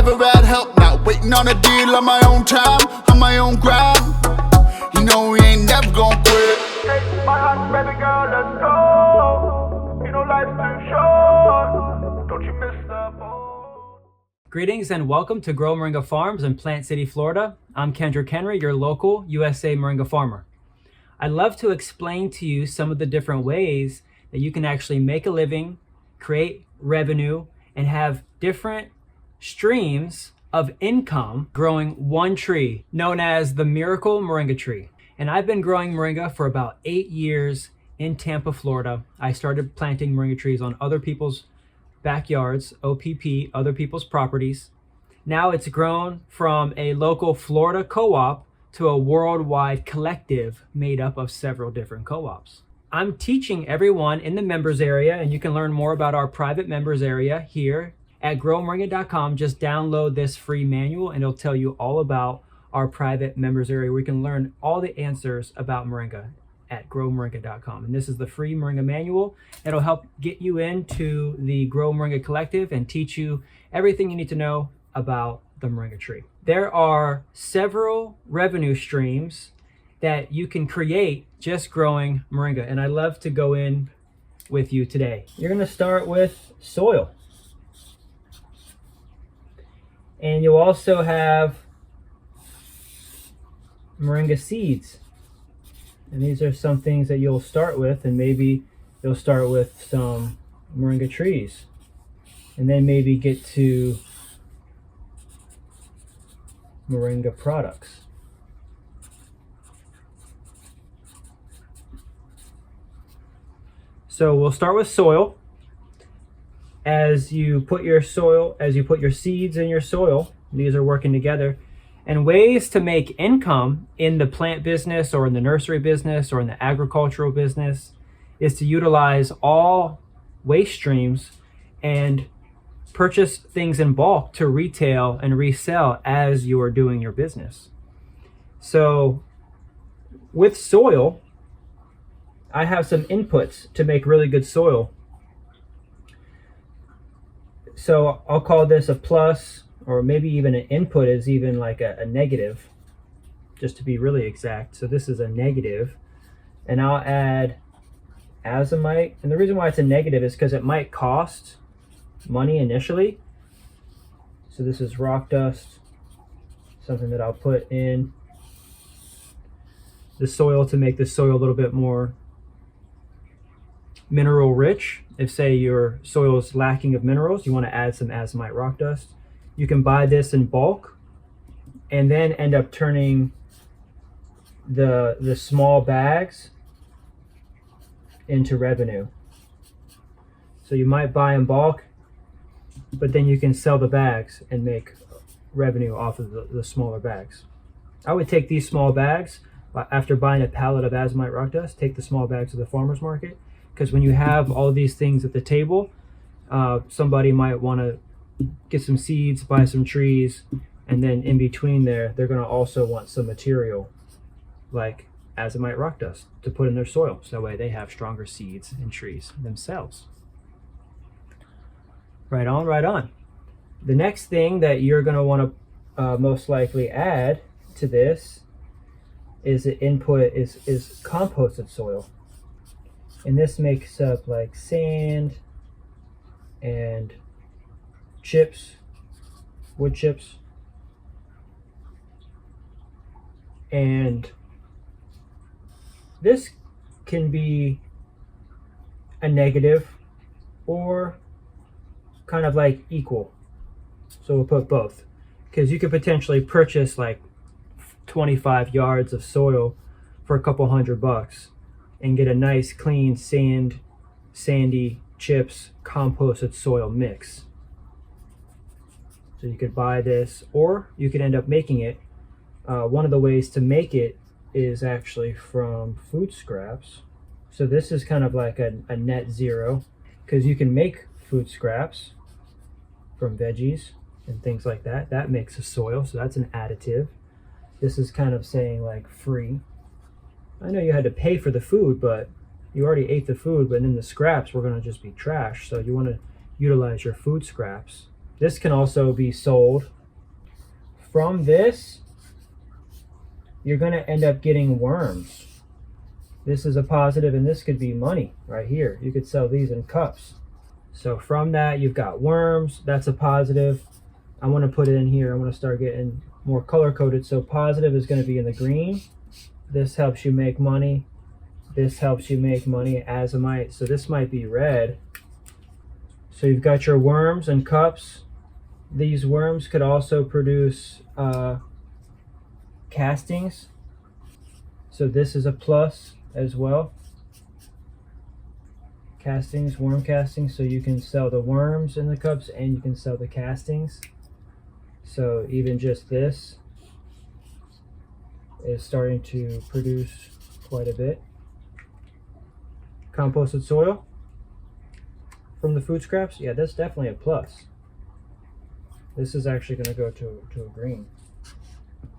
never had help now. Waiting on a deal on my own time, on my own grind. You know we ain't never gonna quit. Take my heart, baby girl, let's go. You know life's too short. Don't you miss the boat? Greetings and welcome to Grow Moringa Farms in Plant City, Florida. I'm Kendrick Henry, your local USA Moringa farmer. I'd love to explain to you some of the different ways that you can actually make a living, create revenue, and have different streams of income growing one tree known as the Miracle Moringa tree. And I've been growing moringa for about 8 years in Tampa, Florida. I started planting moringa trees on other people's backyards, OPP, other people's properties. Now it's grown from a local Florida co-op to a worldwide collective made up of several different co-ops. I'm teaching everyone in the members area, and you can learn more about our private members area here at growmoringa.com. Just download this free manual and it'll tell you all about our private members area where you can learn all the answers about moringa at growmoringa.com. And this is the free moringa manual. It'll help get you into the Grow Moringa Collective and teach you everything you need to know about the moringa tree. There are several revenue streams that you can create just growing moringa, and I love to go in with you today. You're going to start with soil. And you'll also have moringa seeds. And these are some things that you'll start with, and maybe you'll start with some moringa trees. And then maybe get to moringa products. So we'll start with soil. As you put your seeds in your soil, these are working together. And ways to make income in the plant business or in the nursery business or in the agricultural business is to utilize all waste streams and purchase things in bulk to retail and resell as you are doing your business. So with soil, I have some inputs to make really good soil. So I'll call this a plus, or maybe even an input is even like a negative, just to be really exact. So this is a negative, and I'll add azomite. And the reason why it's a negative is because it might cost money initially. So this is rock dust, something that I'll put in the soil to make the soil a little bit more mineral rich. If say your soil is lacking of minerals, you want to add some azomite rock dust. You can buy this in bulk and then end up turning the small bags into revenue. So you might buy in bulk, but then you can sell the bags and make revenue off of the smaller bags. I would take these small bags after buying a pallet of azomite rock dust, take the small bags to the farmer's market, because when you have all these things at the table, somebody might want to get some seeds, buy some trees, and then in between there, they're going to also want some material like azomite rock dust to put in their soil. So that way they have stronger seeds and trees themselves. Right on, right on. The next thing that you're going to want to most likely add to this is the input is composted soil. And this makes up like sand and chips, wood chips. And this can be a negative or kind of like equal. So we'll put both, because you could potentially purchase like 25 yards of soil for a couple $100 and get a nice clean sandy chips composted soil mix. So you could buy this, or you could end up making it. One of the ways to make it is actually from food scraps. So this is kind of like a net zero, because you can make food scraps from veggies and things like that. That makes a soil, so that's an additive. This is kind of saying like free. I know you had to pay for the food, but you already ate the food, but then the scraps were going to just be trash. So you want to utilize your food scraps. This can also be sold from this, you're going to end up getting worms. This is a positive, and this could be money right here. You could sell these in cups. So from that, you've got worms. That's a positive. I want to put it in here. I want to start getting more color coded. So positive is going to be in the green. This helps you make money. This helps you make money. Azomite. So this might be red. So you've got your worms and cups. These worms could also produce castings. So this is a plus as well. Castings, worm castings. So you can sell the worms in the cups and you can sell the castings. So even just this is starting to produce quite a bit. Composted soil from the food scraps. Yeah, that's definitely a plus. This is actually going to go to a green.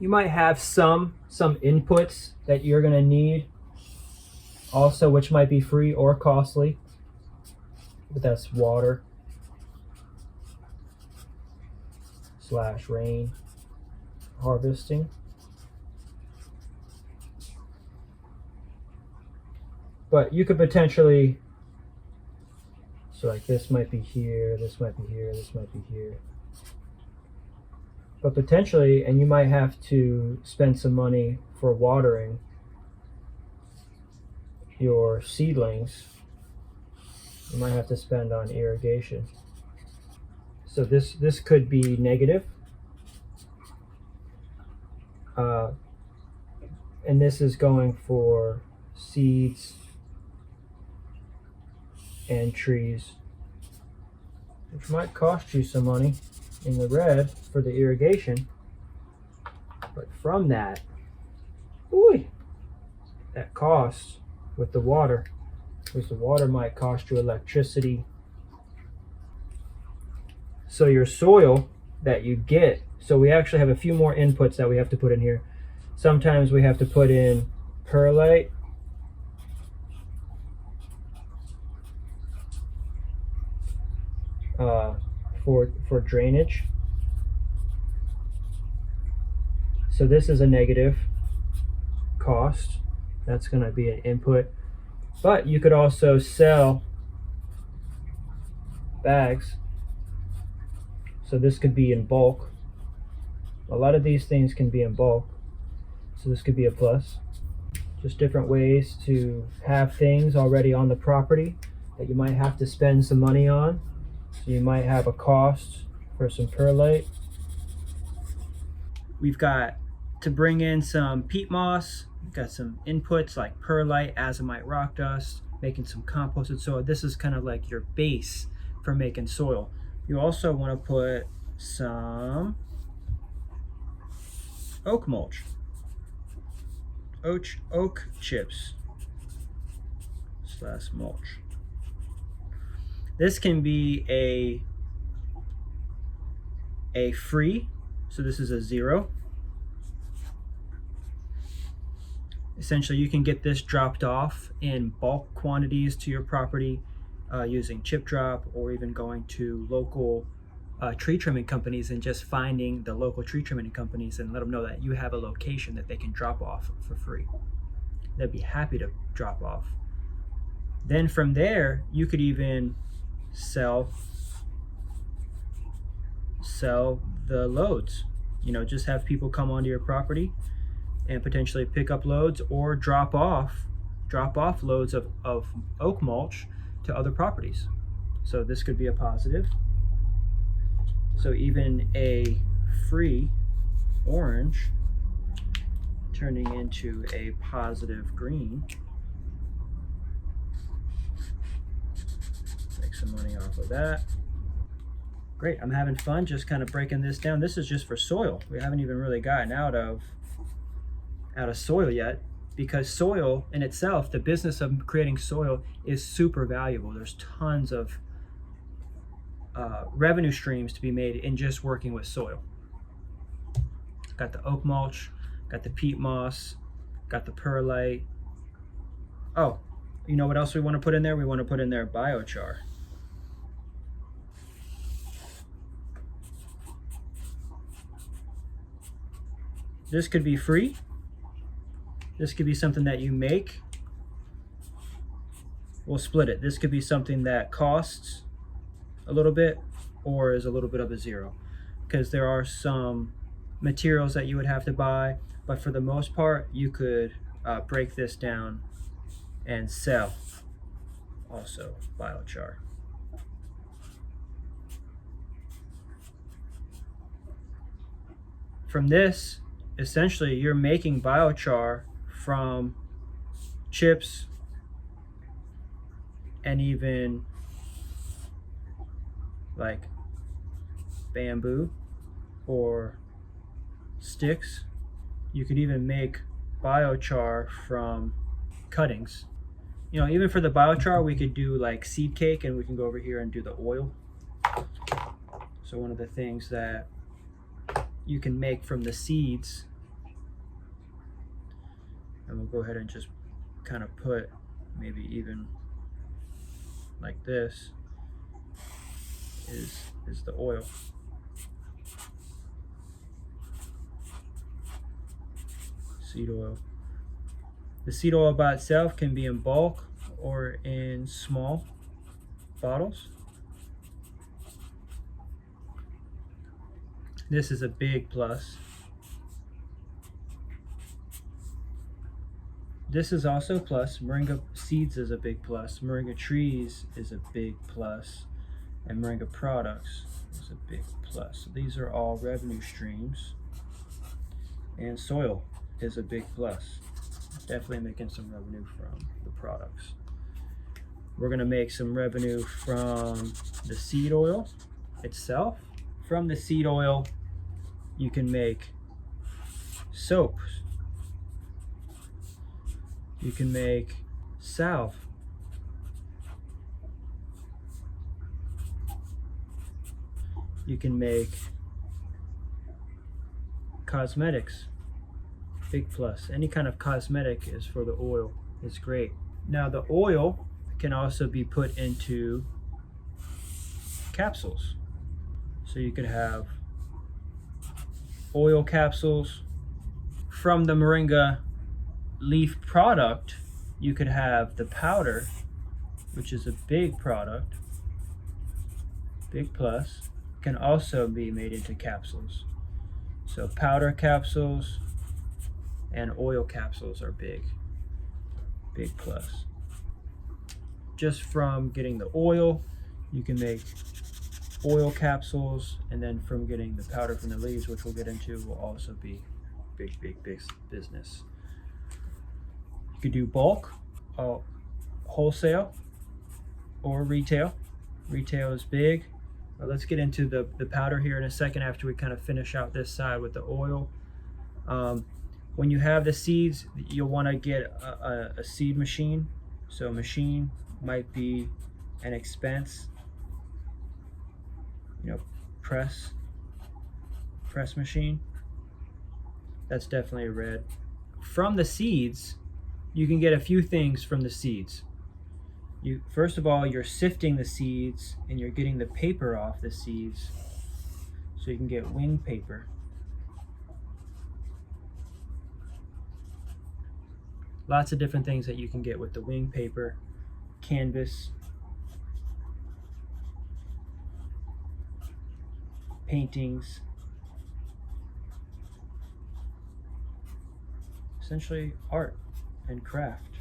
You might have some inputs that you're going to need also, which might be free or costly, but that's water / rain harvesting. But you could potentially, so like this might be here, this might be here, this might be here. But potentially, and you might have to spend some money for watering your seedlings. You might have to spend on irrigation. So this could be negative. And this is going for seeds and trees, which might cost you some money in the red for the irrigation. But from that, that cost with the water, because the water might cost you electricity. So your soil that you get, so we actually have a few more inputs that we have to put in here. Sometimes we have to put in perlite, for drainage. So this is a negative cost. That's going to be an input. But you could also sell bags. So this could be in bulk. A lot of these things can be in bulk. So this could be a plus. Just different ways to have things already on the property that you might have to spend some money on. So you might have a cost for some perlite. We've got to bring in some peat moss. We've got some inputs like perlite, azomite rock dust, making some composted soil. This is kind of like your base for making soil. You also want to put some oak mulch, oak chips / mulch. This can be a free, so this is a 0. Essentially, you can get this dropped off in bulk quantities to your property using chip drop, or even going to local tree trimming companies and just finding the local tree trimming companies and let them know that you have a location that they can drop off for free. They'd be happy to drop off. Then from there, you could even sell the loads. You know, just have people come onto your property and potentially pick up loads, or drop off loads of oak mulch to other properties. So this could be a positive. So even a free orange turning into a positive green. Make some money off of that. Great, I'm having fun just kind of breaking this down. This is just for soil. We haven't even really gotten out of soil yet, because soil in itself, the business of creating soil, is super valuable. There's tons of revenue streams to be made in just working with soil. Got the oak mulch, got the peat moss, got the perlite. Oh, you know what else we want to put in there? We want to put in there biochar. This could be free. This could be something that you make. We'll split it. This could be something that costs a little bit or is a little bit of a zero, because there are some materials that you would have to buy, but for the most part you could break this down and sell also biochar. From this, essentially you're making biochar from chips and even like bamboo or sticks. You could even make biochar from cuttings. You know, even for the biochar, we could do like seed cake, and we can go over here and do the oil. So one of the things that you can make from the seeds, and we'll go ahead and just kind of put maybe even like this, is the oil. Seed oil. The seed oil by itself can be in bulk or in small bottles. This is a big plus. This is also a plus. Moringa seeds is a big plus. Moringa trees is a big plus. And Moringa products is a big plus. So these are all revenue streams. And soil is a big plus. Definitely making some revenue from the products. We're going to make some revenue from the seed oil itself. From the seed oil, you can make soaps. You can make salve. You can make cosmetics. Big plus. Any kind of cosmetic is for the oil. It's great. Now the oil can also be put into capsules. So you could have oil capsules. From the Moringa leaf product, you could have the powder, which is a big product, big plus, can also be made into capsules. So powder capsules and oil capsules are big plus. Just from getting the oil, you can make oil capsules, and then from getting the powder from the leaves, which we'll get into, will also be big business. You could do bulk, wholesale, or retail. Retail is big. Let's get into the powder here in a second after we kind of finish out this side with the oil. When you have the seeds, you'll want to get a seed machine. So a machine might be an expense. You know, press machine. That's definitely a red. From the seeds, you can get a few things from the seeds. First of all, you're sifting the seeds and you're getting the paper off the seeds, so you can get wing paper. Lots of different things that you can get with the wing paper, canvas, paintings, essentially art and craft.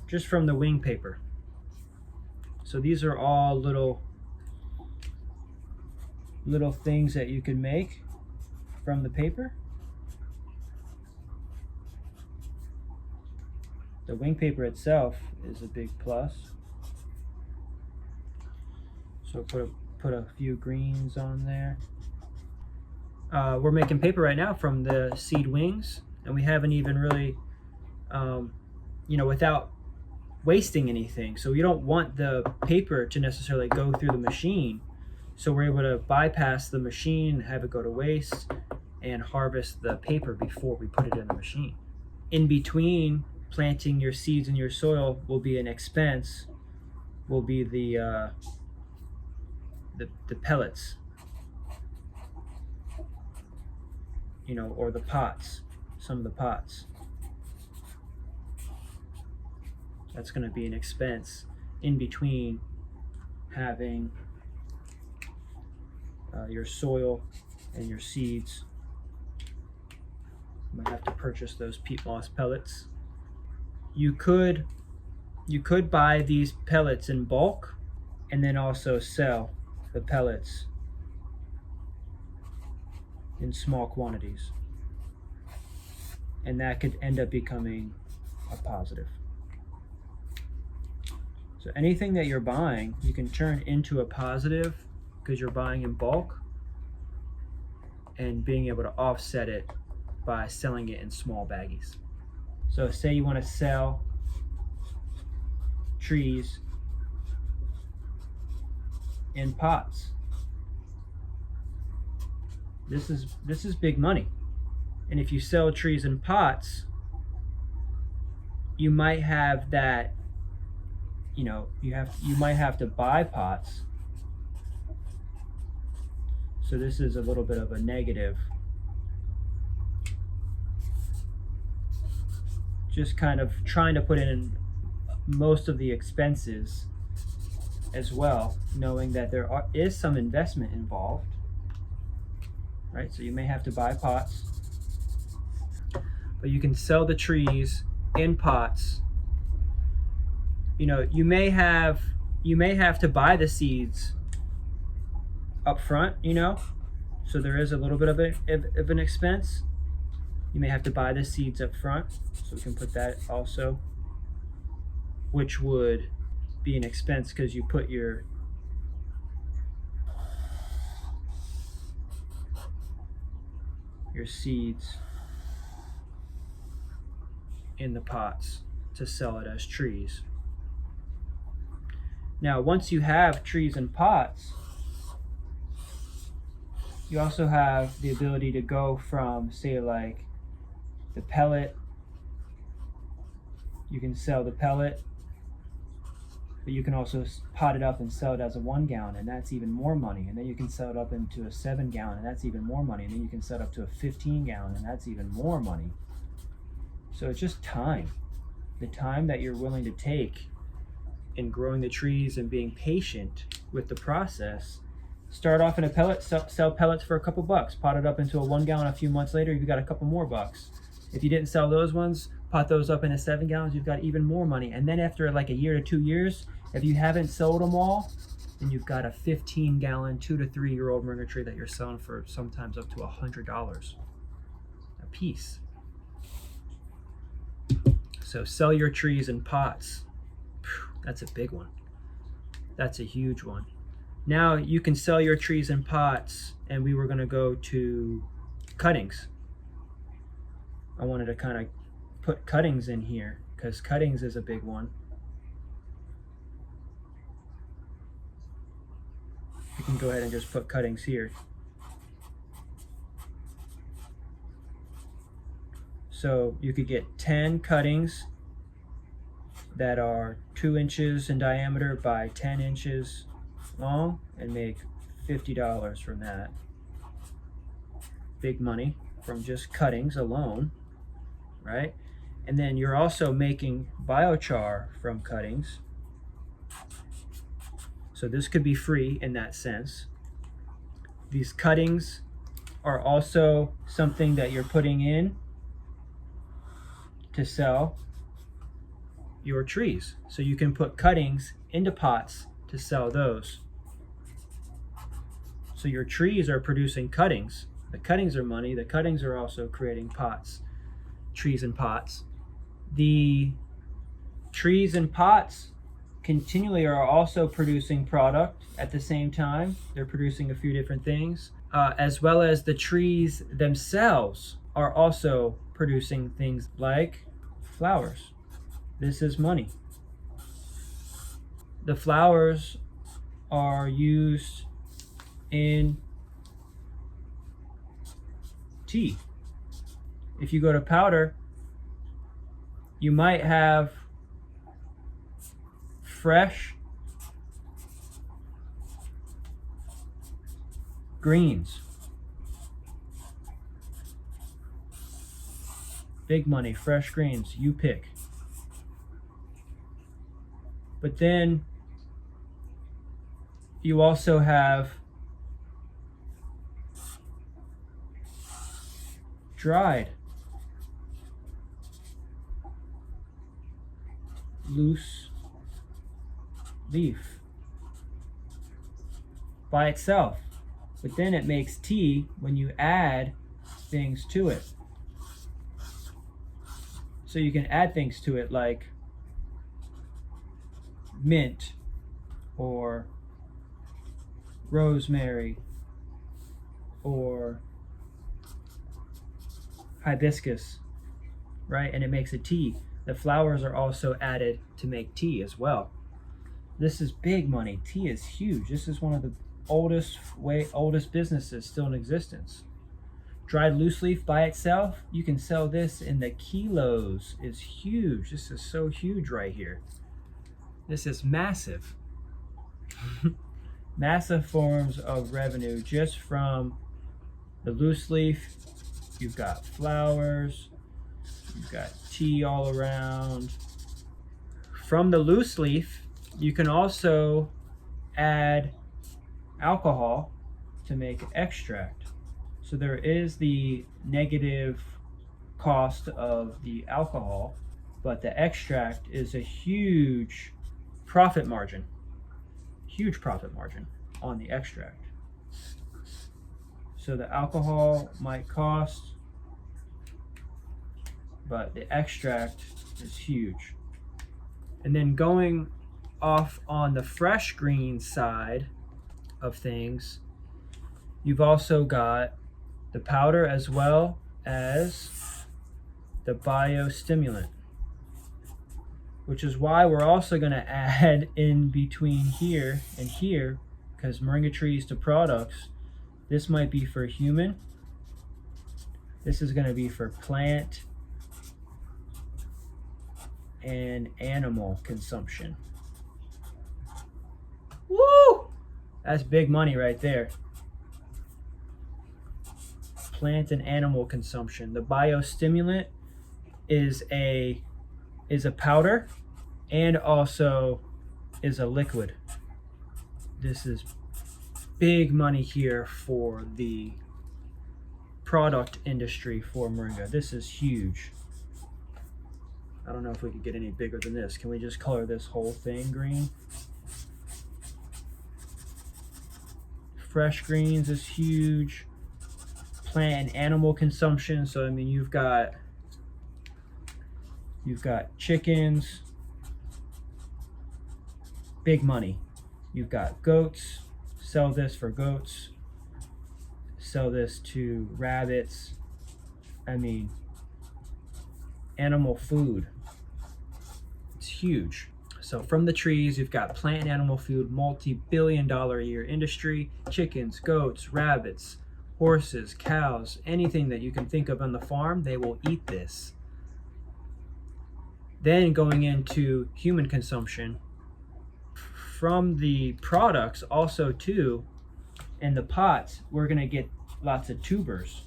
Just from the wing paper. So these are all little things that you can make from the paper. The wing paper itself is a big plus. So put a few greens on there. We're making paper right now from the seed wings, and we haven't even really, without wasting anything. So we don't want the paper to necessarily go through the machine. So we're able to bypass the machine, have it go to waste, and harvest the paper before we put it in the machine. In between planting your seeds in your soil will be an expense, will be the the pellets, or the pots, some of the pots. That's going to be an expense in between having your soil and your seeds. You might have to purchase those peat moss pellets. You could buy these pellets in bulk and then also sell the pellets in small quantities. And that could end up becoming a positive. So anything that you're buying, you can turn into a positive because you're buying in bulk and being able to offset it by selling it in small baggies. So say you want to sell trees in pots. This is big money. And if you sell trees in pots, you might have that, you might have to buy pots. So this is a little bit of a negative. Just kind of trying to put in most of the expenses as well, knowing that there is some investment involved, right? So you may have to buy pots, but you can sell the trees in pots. You may have to buy the seeds up front, so there is a little bit of an expense. You may have to buy the seeds up front, so we can put that also, which would be an expense because you put your seeds in the pots to sell it as trees. Now, once you have trees in pots, you also have the ability to go from, say, like the pellet. You can sell the pellet, but you can also pot it up and sell it as a 1 gallon, and that's even more money. And then you can sell it up into a 7 gallon, and that's even more money. And then you can sell it up to a 15 gallon, and that's even more money. So it's just time. The time that you're willing to take in growing the trees and being patient with the process. Start off in a pellet, sell pellets for a couple bucks, pot it up into a 1 gallon. A few months later, you've got a couple more bucks. If you didn't sell those ones, pot those up into 7 gallons, you've got even more money. And then after like a year to 2 years, if you haven't sold them all, then you've got a 15 gallon, 2 to 3 year old moringa tree that you're selling for sometimes up to $100 a piece. So sell your trees in pots. That's a big one. That's a huge one. Now you can sell your trees in pots, and we were going to go to cuttings. I wanted to kind of put cuttings in here because cuttings is a big one. You can go ahead and just put cuttings here. So you could get 10 cuttings that are 2 inches in diameter by 10 inches long and make $50 from that. Big money from just cuttings alone, right? And then you're also making biochar from cuttings. So this could be free in that sense. These cuttings are also something that you're putting in to sell your trees. So you can put cuttings into pots to sell those. So your trees are producing cuttings. The cuttings are money. The cuttings are also creating pots, trees in pots. The trees in pots continually are also producing product at the same time. They're producing a few different things, as well as the trees themselves are also producing things like flowers. This is money. The flowers are used in tea. If you go to powder, you might have fresh Greens. Big money, fresh greens, you pick. But then you also have dried, loose leaf by itself. But then it makes tea when you add things to it. So you can add things to it like mint or rosemary or hibiscus, right? And it makes a tea. The flowers are also added to make tea as well. This is big money. Tea is huge. This is one of the oldest businesses still in existence. Dried loose leaf by itself, you can sell this in the kilos. Is huge. This is so huge right here. This is massive. Massive forms of revenue just from the loose leaf. You've got flowers, you've got tea all around. From the loose leaf, you can also add alcohol to make extract. So there is the negative cost of the alcohol, but the extract is a huge profit margin. Huge profit margin on the extract. So the alcohol might cost, but the extract is huge. And then going off on the fresh green side of things, you've also got the powder as well as the biostimulant, which is why we're also going to add in between here and here, because moringa trees to products, this might be for human, this is going to be for plant and animal consumption. Woo! That's big money right there. Plant and animal consumption. The biostimulant is a powder and also is a liquid. This is big money here for the product industry for moringa. This is huge. I don't know if we could get any bigger than this. Can we just color this whole thing green? Fresh greens is huge. Plant and animal consumption. So I mean, you've got chickens, big money. You've got goats, sell this for goats, sell this to rabbits. I mean, animal food, it's huge. So from the trees, you've got plant and animal food, multi-billion-dollar a year industry, chickens, goats, rabbits, horses, cows, anything that you can think of on the farm, they will eat this. Then going into human consumption, from the products also too, in the pots, we're gonna get lots of tubers.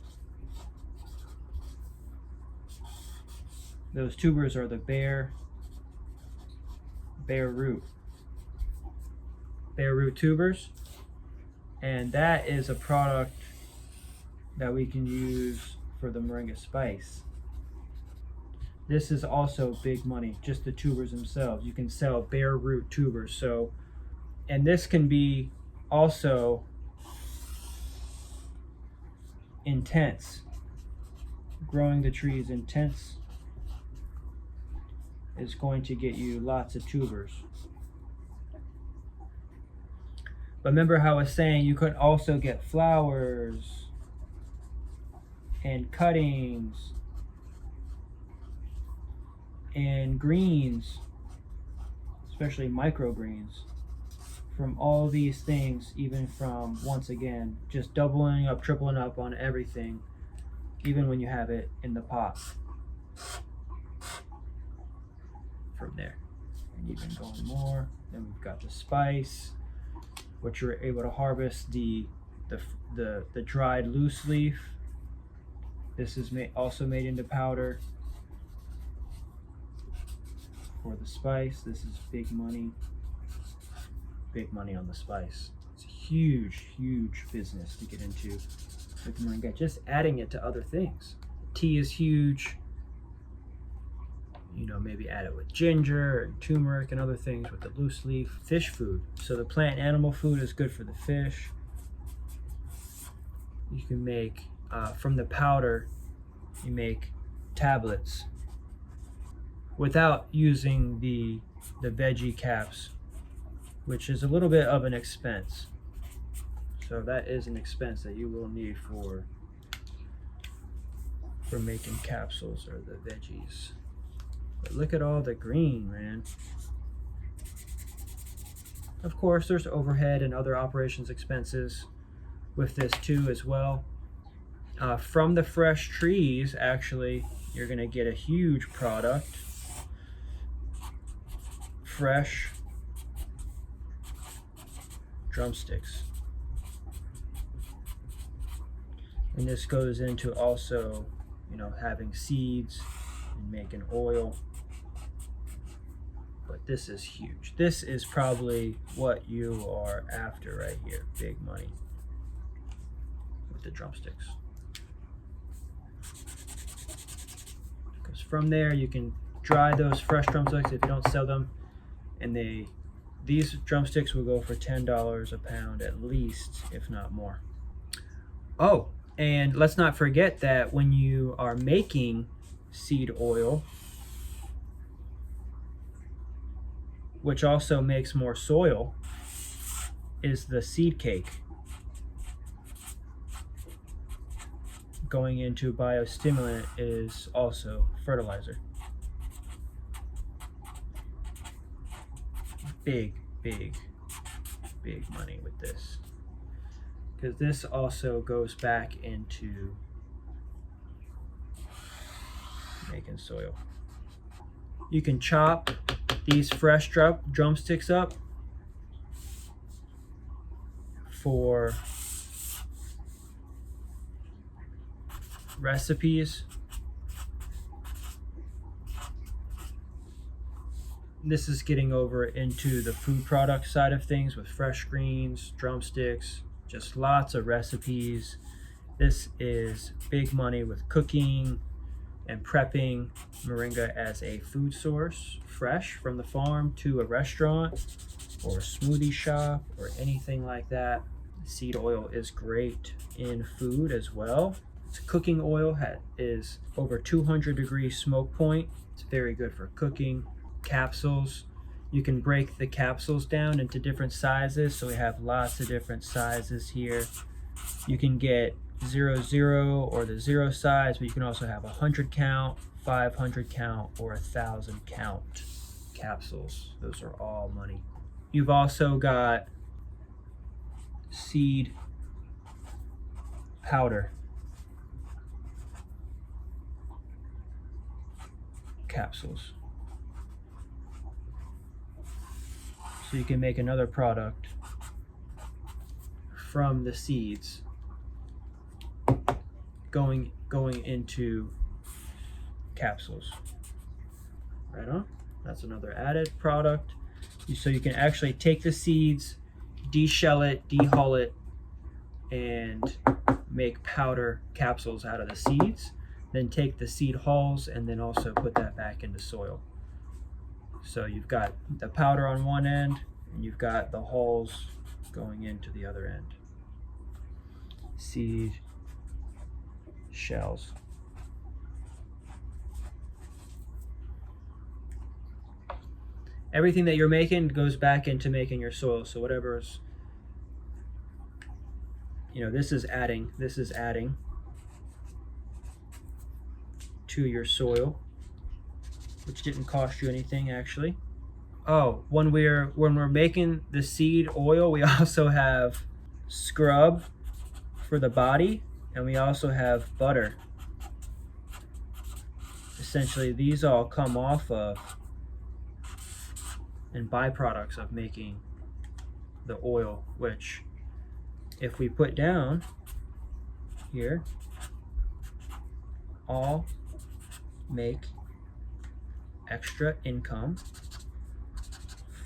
Those tubers are the bare root tubers, and that is a product that we can use for the moringa spice. This is also big money, just the tubers themselves. You can sell bare root tubers. So, and this can be also intense. Growing the trees intense is going to get you lots of tubers. But remember how I was saying you could also get flowers and cuttings and greens, especially microgreens, from all these things, even from, once again, just doubling up, tripling up on everything, even when you have it in the pot. From there, and even going more, then we've got the spice, which you're able to harvest the the dried loose leaf. This is also made into powder for the spice. This is big money on the spice. It's a huge business to get into with moringa, just adding it to other things. Tea is huge. You know, maybe add it with ginger and turmeric and other things with the loose leaf. Fish food. So the plant and animal food is good for the fish. You can make, from the powder, you make tablets without using the veggie caps, which is a little bit of an expense. So that is an expense that you will need for making capsules or the veggies. But look at all the green, man. Of course, there's overhead and other operations expenses with this too as well. From the fresh trees, actually, you're gonna get a huge product. Fresh drumsticks. And this goes into also, you know, having seeds and making oil. But this is huge. This is probably what you are after right here. Big money with the drumsticks. Because from there you can dry those fresh drumsticks if you don't sell them, and these drumsticks will go for $10 a pound at least, if not more. Oh, and let's not forget that when you are making seed oil, which also makes more soil, is the seed cake. Going into biostimulant is also fertilizer. Big money with this, because this also goes back into making soil. You can chop these fresh drumsticks up for recipes. This is getting over into the food product side of things with fresh greens, drumsticks, just lots of recipes. This is big money with cooking and prepping moringa as a food source, fresh from the farm to a restaurant or a smoothie shop or anything like that. Seed oil is great in food as well. It's cooking oil, is over 200 degree smoke point. It's very good for cooking. Capsules, you can break the capsules down into different sizes, so we have lots of different sizes here. You can get 00 or the 0 size, but you can also have 100 count, 500 count, or 1,000 count capsules. Those are all money. You've also got seed powder capsules. So you can make another product from the seeds going into capsules. Right on. That's another added product. So you can actually take the seeds, de-shell it, de-hull it, and make powder capsules out of the seeds. Then take the seed hulls and then also put that back into soil. So you've got the powder on one end and you've got the hulls going into the other end. Seed shells. Everything that you're making goes back into making your soil. So whatever's, you know, this is adding to your soil, which didn't cost you anything actually. Oh, when we're making the seed oil, we also have scrub for the body, and we also have butter. Essentially, these all come off of and byproducts of making the oil, which if we put down here, all make extra income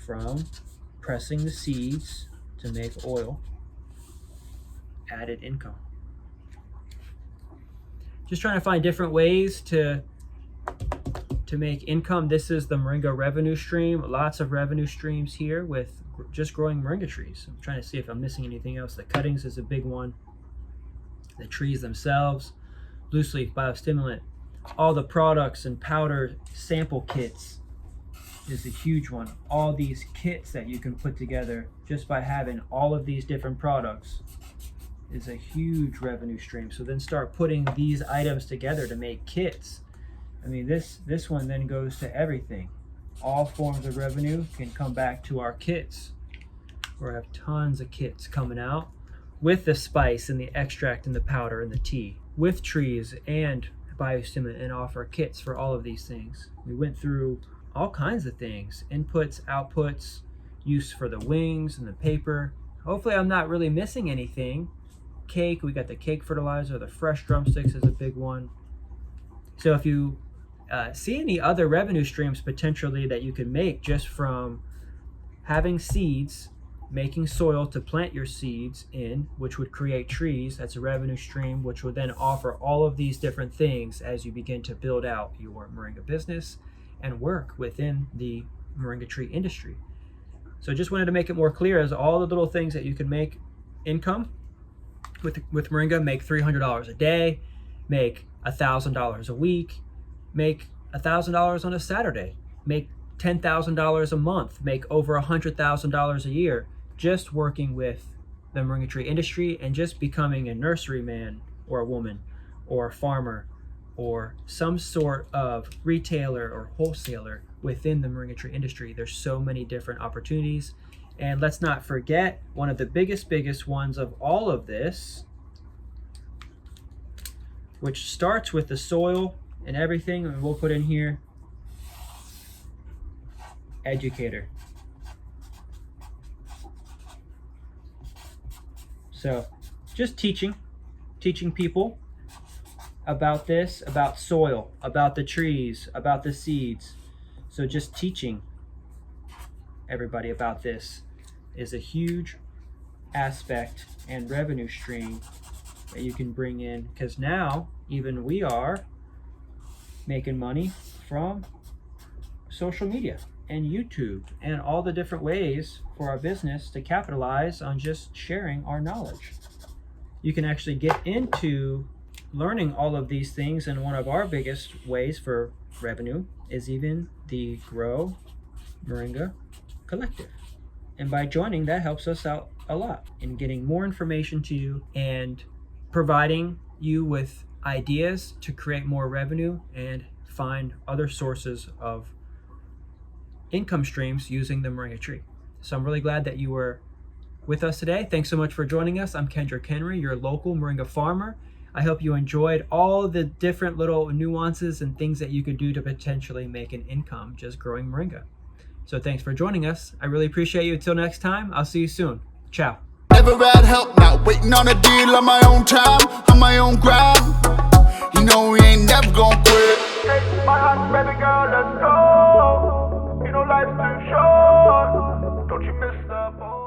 from pressing the seeds to make oil, added income. Just trying to find different ways to make income. This is the Moringa revenue stream. Lots of revenue streams here with just growing Moringa trees. I'm trying to see if I'm missing anything else. The cuttings is a big one. The trees themselves, loose leaf biostimulant, all the products and powder sample kits is a huge one. All these kits that you can put together just by having all of these different products is a huge revenue stream. So then start putting these items together to make kits. I mean, this one then goes to everything. All forms of revenue can come back to our kits. We have tons of kits coming out with the spice and the extract and the powder and the tea, with trees and biostimulant, and offer kits for all of these things. We went through all kinds of things, inputs, outputs, use for the wings and the paper. Hopefully I'm not really missing anything. Cake, we got the cake fertilizer, the fresh drumsticks is a big one. So if you see any other revenue streams potentially that you can make just from having seeds, making soil to plant your seeds in, which would create trees, that's a revenue stream, which would then offer all of these different things as you begin to build out your Moringa business and work within the Moringa tree industry. So just wanted to make it more clear as all the little things that you can make income with Moringa. Make $300 a day, make $1,000 a week, make $1,000 on a Saturday, make $10,000 a month, make over $100,000 a year, just working with the Moringa tree industry and just becoming a nurseryman or a woman or a farmer or some sort of retailer or wholesaler within the Moringa tree industry. There's so many different opportunities. And let's not forget one of the biggest ones of all of this, which starts with the soil and everything, and we'll put in here educator. So just teaching people about this, about soil, about the trees, about the seeds. So just teaching everybody about this is a huge aspect and revenue stream that you can bring in, because now even we are making money from social media and YouTube and all the different ways for our business to capitalize on just sharing our knowledge. You can actually get into learning all of these things, and one of our biggest ways for revenue is even the Grow Moringa Collective. And by joining, that helps us out a lot in getting more information to you and providing you with ideas to create more revenue and find other sources of income streams using the Moringa tree. So I'm really glad that you were with us today. Thanks so much for joining us. I'm Kendrick Henry, your local Moringa farmer. I hope you enjoyed all the different little nuances and things that you could do to potentially make an income just growing Moringa. So thanks for joining us. I really appreciate you. Until next time, I'll see you soon. Ciao. Never had help, not waiting on a deal on my own time, on my own grind. You know we ain't never gonna quit. Take my hand, baby girl, let's go. You know life's too short. Don't you miss the boat.